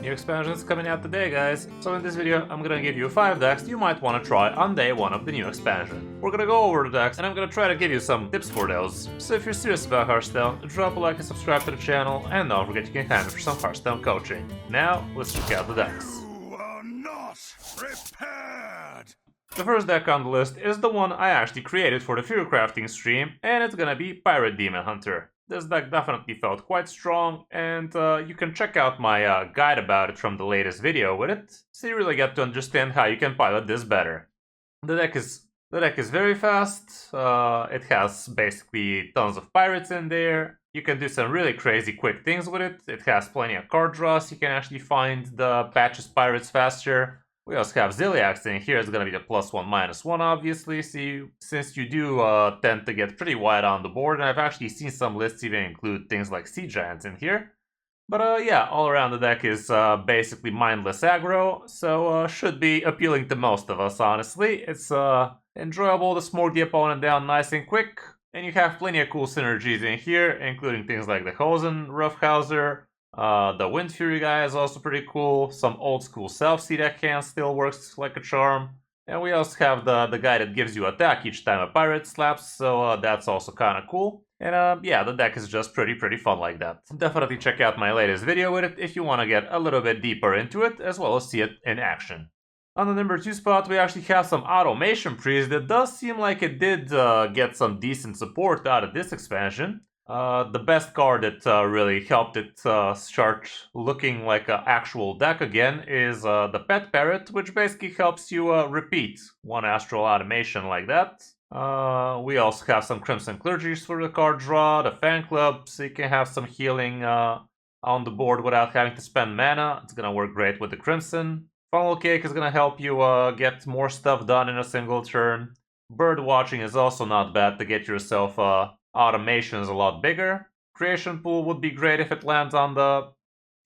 New expansions coming out today, guys. So in this video, I'm gonna give you 5 decks you might want to try on day 1 of the new expansion. We're gonna go over the decks, and I'm gonna try to give you some tips for those. So if you're serious about Hearthstone, drop a like and subscribe to the channel, and don't forget you can hand me for some Hearthstone coaching. Now, let's check out the decks. You are not prepared! The first deck on the list is the one I actually created for the Fury Crafting stream, and it's gonna be Pirate Demon Hunter. This deck definitely felt quite strong, and you can check out my guide about it from the latest video with it, so you really get to understand how you can pilot this better. The deck is very fast. It has basically tons of pirates in there. You can do some really crazy quick things with it. It has plenty of card draws. You can actually find the patches pirates faster. We also have Zilliax in here. It's gonna be the +1, -1, obviously. So since you do tend to get pretty wide on the board, and I've actually seen some lists even include things like Sea Giants in here. But yeah, all around the deck is basically mindless aggro, so should be appealing to most of us, honestly. It's enjoyable to smoke the opponent down nice and quick, and you have plenty of cool synergies in here, including things like the Hosen, Roughhouser. The Wind Fury guy is also pretty cool. Some old school Self-Seed deckhand still works like a charm. And we also have the guy that gives you attack each time a pirate slaps, so that's also kind of cool. And yeah, the deck is just pretty fun like that. Definitely check out my latest video with it if you want to get a little bit deeper into it, as well as see it in action. On the number 2 spot, we actually have some Automation Priest that does seem like it did get some decent support out of this expansion. The best card that really helped it start looking like an actual deck again is the Pet Parrot, which basically helps you repeat one Astral Automation like that. We also have some Crimson Clergies for the card draw, the Fan Club, so you can have some healing on the board without having to spend mana. It's gonna work great with the Crimson. Funnel Cake is gonna help you get more stuff done in a single turn. Bird Watching is also not bad to get yourself automation is a lot bigger. Creation Pool would be great if it lands on the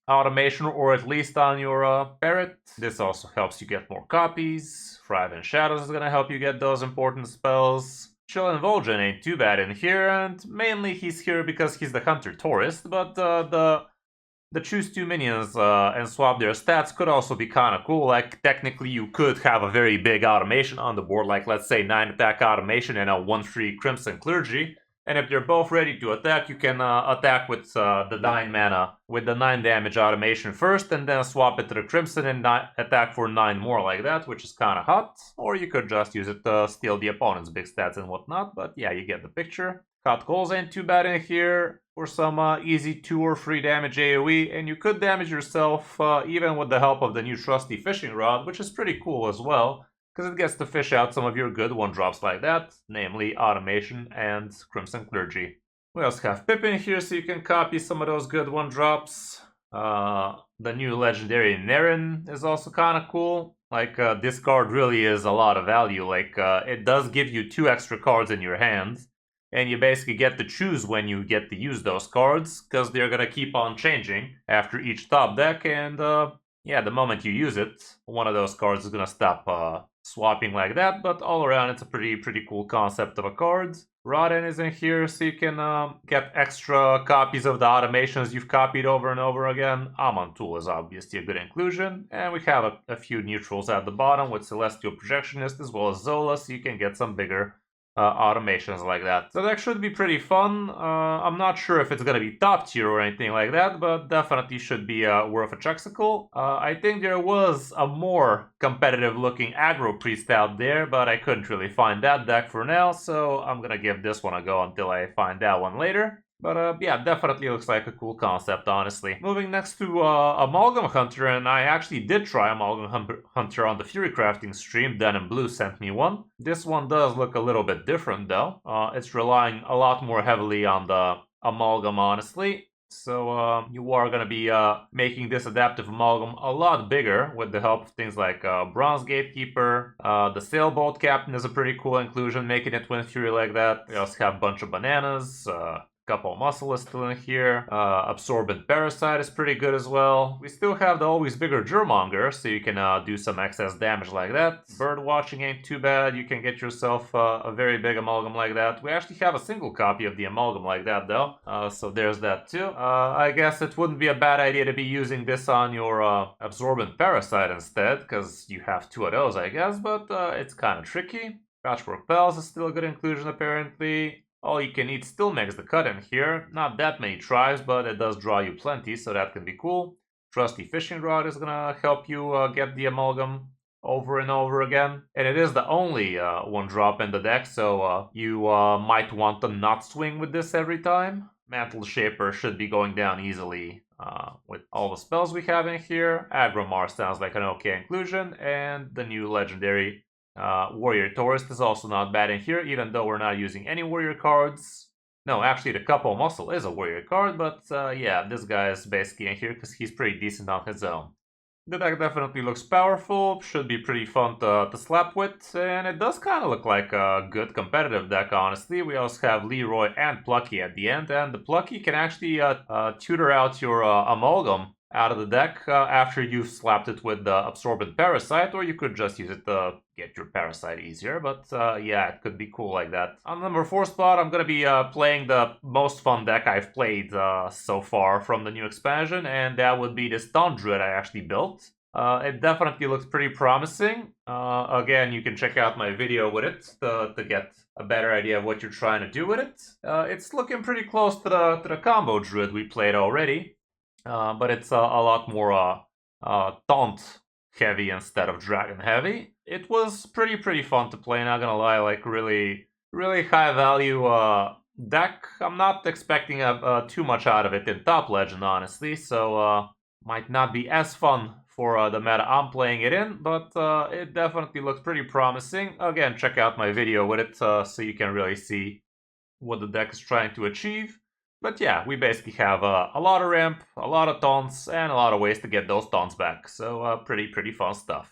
automation or at least on your parrot. This also helps you get more copies. Thrive in Shadows is gonna help you get those important spells. Chillin' Vol'jin ain't too bad in here, and mainly he's here because he's the Hunter Tourist, but the choose 2 minions and swap their stats could also be kind of cool. Like, technically you could have a very big automation on the board, like let's say 9 attack automation and a 1/3 Crimson Clergy. And if they're both ready to attack, you can attack with the 9 mana, with the 9 damage automation first, and then swap it to the Crimson and attack for 9 more like that, which is kind of hot. Or you could just use it to steal the opponent's big stats and whatnot, but yeah, you get the picture. Hot Coals ain't too bad in here for some easy 2 or 3 damage AoE, and you could damage yourself even with the help of the new trusty Fishing Rod, which is pretty cool as well, because it gets to fish out some of your good 1-drops like that, namely Automation and Crimson Clergy. We also have Pippin here, so you can copy some of those good 1-drops. The new legendary Naren is also kind of cool. Like, this card really is a lot of value. Like, it does give you 2 extra cards in your hand, and you basically get to choose when you get to use those cards, because they're gonna keep on changing after each top deck, and yeah, the moment you use it, one of those cards is gonna stop swapping like that, but all around it's a pretty cool concept of a card. Rodden is in here, so you can get extra copies of the automations you've copied over and over again. Amon Tool is obviously a good inclusion, and we have a few neutrals at the bottom with Celestial Projectionist as well as Zola, so you can get some bigger automations like that. So that should be pretty fun. I'm not sure if it's gonna be top tier or anything like that, but definitely should be worth a checksicle. I think there was a more competitive looking aggro priest out there, but I couldn't really find that deck for now, so I'm gonna give this one a go until I find that one later. But yeah, definitely looks like a cool concept, honestly. Moving next to Amalgam Hunter, and I actually did try Amalgam Hunter on the Fury Crafting stream. Dan and Blue sent me one. This one does look a little bit different, though. It's relying a lot more heavily on the Amalgam, honestly. So you are going to be making this adaptive amalgam a lot bigger with the help of things like Bronze Gatekeeper. The Sailboat Captain is a pretty cool inclusion, making it Wind Fury like that. We also have a bunch of bananas. Couple Muscle is still in here. Absorbent Parasite is pretty good as well. We still have the always bigger Germonger, so you can do some excess damage like that. Bird Watching ain't too bad. You can get yourself a very big Amalgam like that. We actually have a single copy of the Amalgam like that though, so there's that too. I guess it wouldn't be a bad idea to be using this on your Absorbent Parasite instead, because you have 2 of those, I guess, but it's kind of tricky. Patchwork Bells is still a good inclusion apparently. All You Can Eat still makes the cut in here. Not that many tribes, but it does draw you plenty, so that can be cool. Trusty Fishing Rod is gonna help you get the Amalgam over and over again. And it is the only 1-drop in the deck, so you might want to not swing with this every time. Mantle Shaper should be going down easily with all the spells we have in here. Agromar sounds like an okay inclusion, and the new legendary Warrior Tourist is also not bad in here, even though we're not using any warrior cards. No, actually the Couple Muscle is a warrior card, but yeah, this guy is basically in here because he's pretty decent on his own. The deck definitely looks powerful, should be pretty fun to slap with, and it does kind of look like a good competitive deck, honestly. We also have Leroy and Plucky at the end, and the Plucky can actually tutor out your Amalgam out of the deck after you've slapped it with the Absorbent Parasite, or you could just use it to get your Parasite easier, but yeah, it could be cool like that. On number 4 spot, I'm gonna be playing the most fun deck I've played so far from the new expansion, and that would be this Taunt Druid I actually built. It definitely looks pretty promising. Again, you can check out my video with it to get a better idea of what you're trying to do with it. It's looking pretty close to the combo Druid we played already. But it's a lot more taunt heavy instead of dragon heavy. It was pretty fun to play, not gonna lie, like really high value deck. I'm not expecting too much out of it in Top Legend, honestly, so might not be as fun for the meta I'm playing it in, but it definitely looks pretty promising. Again, check out my video with it so you can really see what the deck is trying to achieve. But yeah, we basically have a lot of ramp, a lot of taunts, and a lot of ways to get those taunts back. So pretty fun stuff.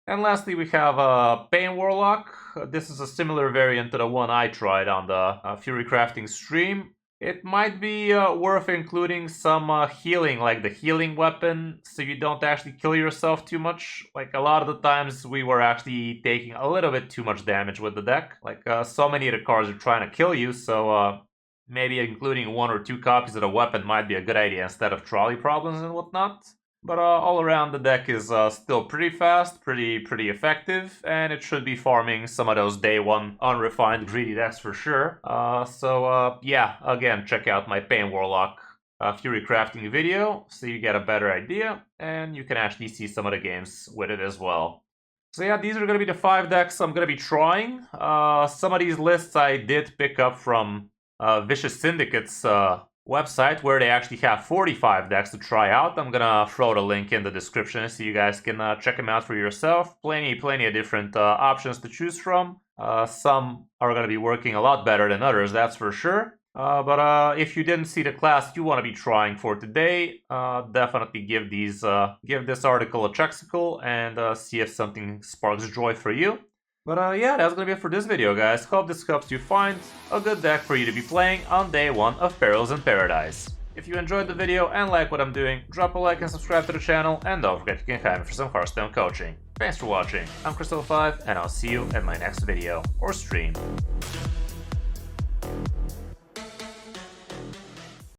And lastly, we have Pain Warlock. This is a similar variant to the one I tried on the Fury Crafting stream. It might be worth including some healing, like the healing weapon, so you don't actually kill yourself too much. Like a lot of the times we were actually taking a little bit too much damage with the deck. Like so many of the cards are trying to kill you, so maybe including 1 or 2 copies of the weapon might be a good idea instead of trolley problems and whatnot. But all around the deck is still pretty fast, pretty effective, and it should be farming some of those day 1 unrefined greedy decks for sure. So yeah, again, check out my Pain Warlock Fury Crafting video so you get a better idea, and you can actually see some of the games with it as well. So yeah, these are going to be the 5 decks I'm going to be trying. Some of these lists I did pick up from Vicious Syndicate's website, where they actually have 45 decks to try out. I'm gonna throw the link in the description so you guys can check them out for yourself. Plenty of different options to choose from. Some are gonna be working a lot better than others, that's for sure. But if you didn't see the class you want to be trying for today, definitely give this article a check-sicle and see if something sparks joy for you. But yeah, that's gonna be it for this video, guys. Hope this helps you find a good deck for you to be playing on day 1 of Perils in Paradise. If you enjoyed the video and like what I'm doing, drop a like and subscribe to the channel, and don't forget you can hire me for some Hearthstone coaching. Thanks for watching, I'm Kris, and I'll see you in my next video or stream.